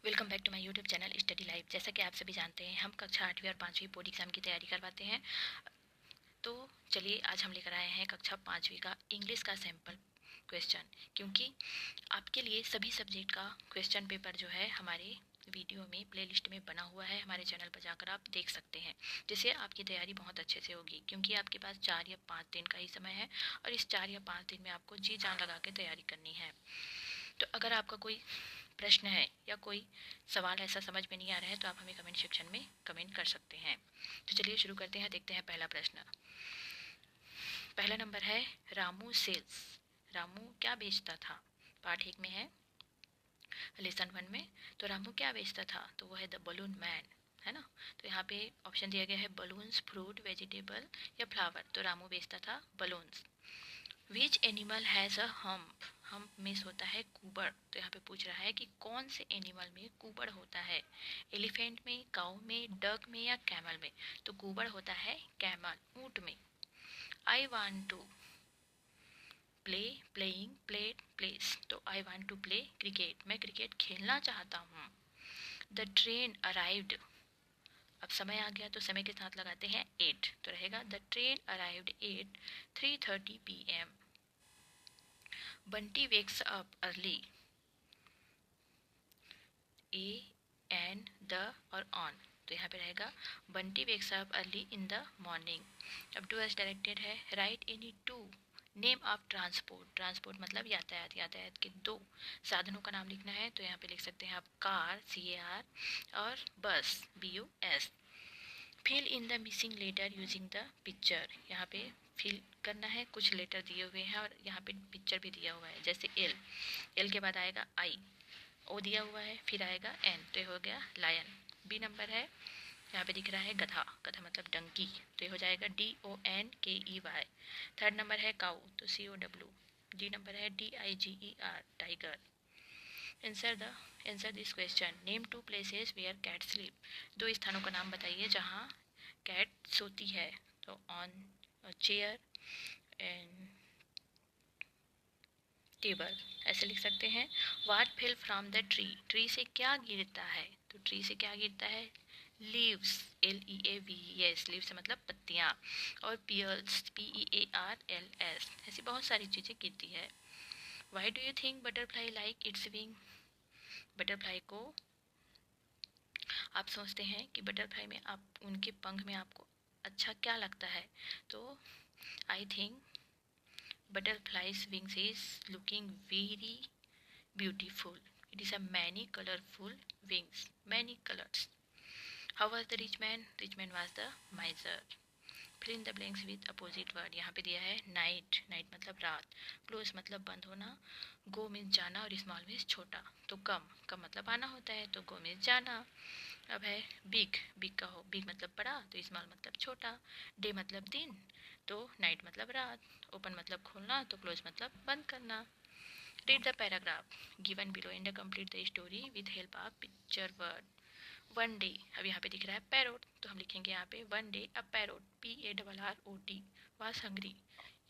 Welcome back to my YouTube channel study life. जैसा कि आप सभी जानते हैं, हम कक्षा 8वीं और 5वीं बोर्ड एग्जाम की तैयारी करवाते हैं। तो चलिए आज हम लेकर आए हैं कक्षा 5वीं का इंग्लिश का सैम्पल क्वेश्चन, क्योंकि आपके लिए सभी सब्जेक्ट का क्वेश्चन पेपर जो है हमारे वीडियो में प्लेलिस्ट में बना हुआ है। हमारे चैनल पर जाकर आप देख सकते हैं, जिससे आपकी तैयारी बहुत अच्छे से होगी, क्योंकि आपके पास 4 या 5 दिन का ही समय है और इस 4 या 5 दिन में आपको जी जान लगा के तैयारी करनी है। तो अगर आपका कोई प्रश्न है या कोई सवाल ऐसा समझ में नहीं आ रहा है तो आप हमें कमेंट सेक्शन में कमेंट कर सकते हैं। तो चलिए शुरू करते हैं। देखते हैं पहला प्रश्न। पहला नंबर है रामू सेल्स। रामू क्या बेचता था? पार्ट 1 में है, लेसन 1 में। तो रामू क्या बेचता था? तो वो है द बलून मैन, है ना। तो यहाँ पे ऑप्शन दिया गया है बलून्स, फ्रूट, वेजिटेबल या फ्लावर। तो रामू बेचता था balloons. Which animal has a hump? Hump means होता है कुबड़। तो यहाँ पे पूछ रहा है कि कौन से एनिमल में कुबड़ होता है? एलिफेंट में, काऊ में, डक में या कैमल में? तो कुबड़ होता है कैमल, ऊंट में। I want to play, playing, played, plays. तो I want to play cricket, मैं क्रिकेट खेलना चाहता हूँ। The train arrived. अब समय आ गया तो समय के साथ लगाते हैं 8, तो रहेगा the train arrived at 3:30 PM। Bunty wakes up early. A, an, the और ऑन। तो यहाँ पे रहेगा Bunty wakes up early in the morning. अब टू एज डायरेक्टेड है, write any two name of transport. Transport मतलब यातायात। यातायात के 2 साधनों का नाम लिखना है। तो यहाँ पे लिख सकते हैं आप कार, CAR, और bus, BUS। Fill in the missing letter using the picture. यहाँ पे फिल करना है, कुछ लेटर दिए हुए हैं और यहाँ पे पिक्चर भी दिया हुआ है। जैसे एल के बाद आएगा आई, ओ दिया हुआ है, फिर आएगा एन, तो ये हो गया लायन। बी नंबर है, यहाँ पे दिख रहा है गधा। गधा मतलब डंकी, तो ये हो जाएगा DONKEY। थर्ड नंबर है काऊ, तो COW। डी नंबर है DIGER, tiger. Answer this question. Name 2 places where cat sleep. 2 स्थानों का नाम बताइए जहाँ कैट सोती है। तो ऑन चेयर एंड टेबल, ऐसे लिख सकते हैं। What fell from the tree. Tree से क्या गिरता है? तो ट्री से क्या गिरता है? Leaves, LEAVES। लीव्स से मतलब पत्तियाँ। और पियर्स, PEARLS। ऐसी बहुत सारी चीज़ें गिरती है। Why do you think butterfly like it's wing? Butterfly को आप सोचते हैं कि बटरफ्लाई में आप उनके पंख में आपको अच्छा क्या लगता है? तो I think butterfly's wings is looking very beautiful. It is a many colorful wings, many colors. How was the rich man? Rich man was the miser. Fill in the blanks with opposite word. यहाँ पे दिया है night, night मतलब रात, close मतलब बंद होना, go means जाना और small means छोटा। तो कम, कम मतलब आना होता है, तो go means जाना। अब है big, big का हो, big मतलब बड़ा, तो small मतलब छोटा। day मतलब दिन, तो नाइट मतलब रात। ओपन मतलब खोलना, तो क्लोज मतलब बंद करना। Read the paragraph given below and complete the story with help of picture word. One day, अब यहाँ पे दिख रहा है पैरोट, तो हम लिखेंगे यहाँ पे one day a parrot, PARROT was hungry.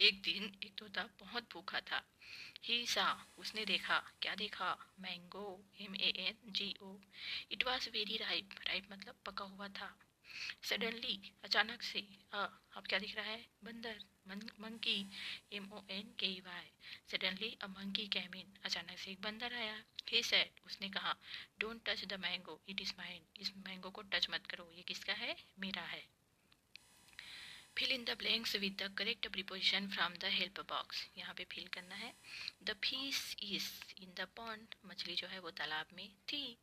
एक दिन एक तोता बहुत भूखा था। ही सा, उसने देखा, क्या देखा? Mango, MANGO। It was very ripe, ripe मतलब पका हुआ था। सडनली, अचानक से, अब क्या दिख रहा है? बंदर, monkey, MONKEY। Suddenly a monkey came in, अचानक से एक बंदर आया। ही सेड, उसने कहा, don't touch the mango, it is mine. इस मैंगो को टच मत करो, ये किसका है? मेरा है। Fill in the blanks with the correct preposition from the help box. यहाँ पे फिल करना है। The fish is in the pond, मछली जो है वो तालाब में थी।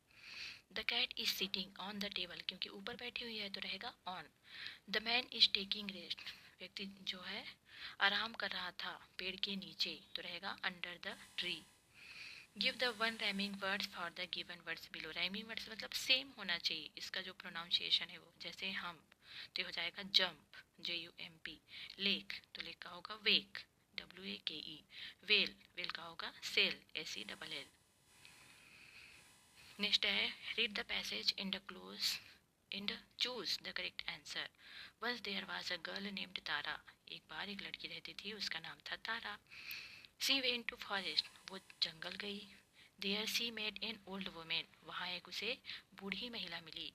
The cat is sitting on the table, क्योंकि ऊपर बैठी हुई है तो रहेगा on. The man is taking rest, व्यक्ति जो है आराम कर रहा था पेड़ के नीचे, तो रहेगा under the tree. Give the one rhyming words for the given words below. Rhyming words मतलब सेम होना चाहिए, इसका जो प्रोनाउंसिएशन है वो। जैसे हम, तो हो जाएगा जंप, JUMP। लेक, तो लेक का होगा वेक, WAKE। वेल, वेल का होगा सेल, SELL। नेक्स्ट है read the passage in the cloze and choose the correct answer. Once there was a girl named Tara. एक बार एक लड़की रहती थी, उसका नाम था Tara. She went to forest, वो जंगल गई। There she met an old women, वहाँ एक उसे बूढ़ी महिला मिली।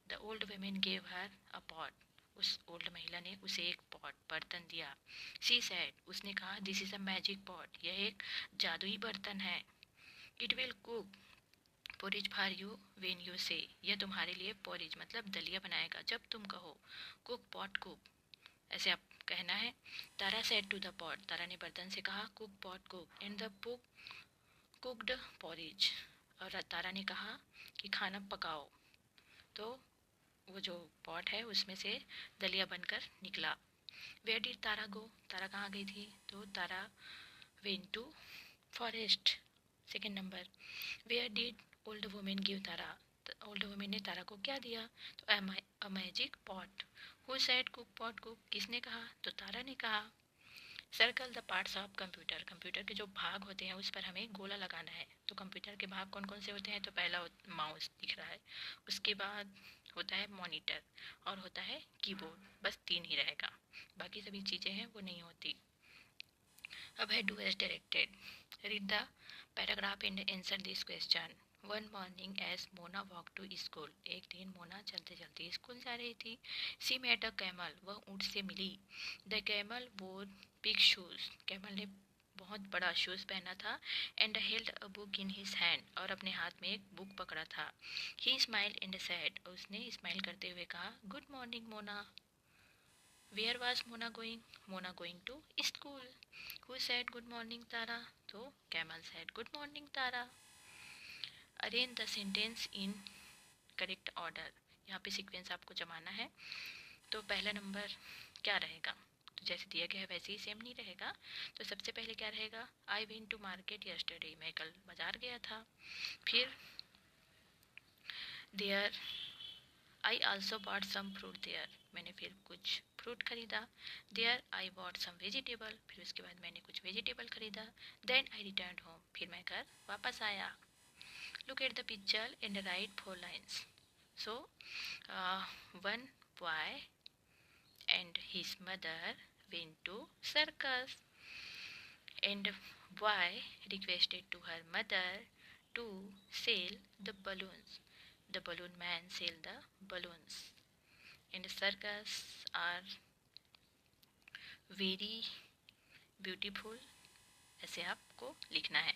The old women gave her a pot, उस ओल्ड महिला ने उसे एक पॉट बर्तन दिया। शी सेड, उसने कहा, this is a magic pot, यह एक जादुई बर्तन है। It will cook porridge for you when you से, यह तुम्हारे लिए पोरिज मतलब दलिया बनाएगा जब तुम कहो। कुक पॉट कुक, ऐसे आप कहना है। तारा सेड टू द पॉट, तारा ने बर्तन से कहा, cook pot cook and the पुक कुकड पोरिज, और तारा ने कहा कि खाना पकाओ, तो वो जो पॉट है उसमें से दलिया बनकर निकला। वेयर डिड तारा गो, तारा कहाँ गई थी? तो Tara went to forest. Second number, where did old women give Tara, old women ने तारा को क्या दिया? तो a magic pot. Who said cook pot cook, किसने कहा? तो तारा ने कहा। Circle the parts of computer, computer के जो भाग होते हैं उस पर हमें गोला लगाना है। तो कंप्यूटर के भाग कौन कौन से होते हैं? तो पहला माउस दिख रहा है, उसके बाद होता है मॉनिटर और होता है कीबोर्ड, बस 3 ही रहेगा, बाकी सभी चीज़ें हैं वो नहीं होती। अब है do as directed, read the paragraph and answer this question. One morning as Mona walk to school, एक दिन मोना चलते चलते स्कूल जा रही थी। सी मेट अ कैमल, वह ऊँट से मिली। The camel wore big shoes, camel ने बहुत बड़ा शूज पहना था। And held a book in his hand, और अपने हाथ में एक बुक पकड़ा था। ही स्माइल एंड सैड, उसने स्माइल करते हुए कहा, good morning Mona. Where was Mona going? Mona going to school. Who said good morning Tara? तो camel said good morning Tara. Arrange the sentence in correct order, यहाँ पे सीक्वेंस आपको जमाना है। तो पहला नंबर क्या रहेगा? तो जैसे दिया गया है वैसे ही सेम नहीं रहेगा। तो सबसे पहले क्या रहेगा? I went to market yesterday, मैं कल बाजार गया था। फिर there I also bought some fruit there, मैंने फिर कुछ फ्रूट खरीदा। There I bought some vegetable, फिर उसके बाद मैंने कुछ वेजिटेबल खरीदा। देन आई रिटर्न होम, फिर मैं घर वापस आया। Look at the picture and right 4 lines. So one boy and his mother went to circus, and boy requested to her mother to sell the balloons. The balloon man sell the balloons, and circus are very beautiful, ऐसे आपको लिखना है।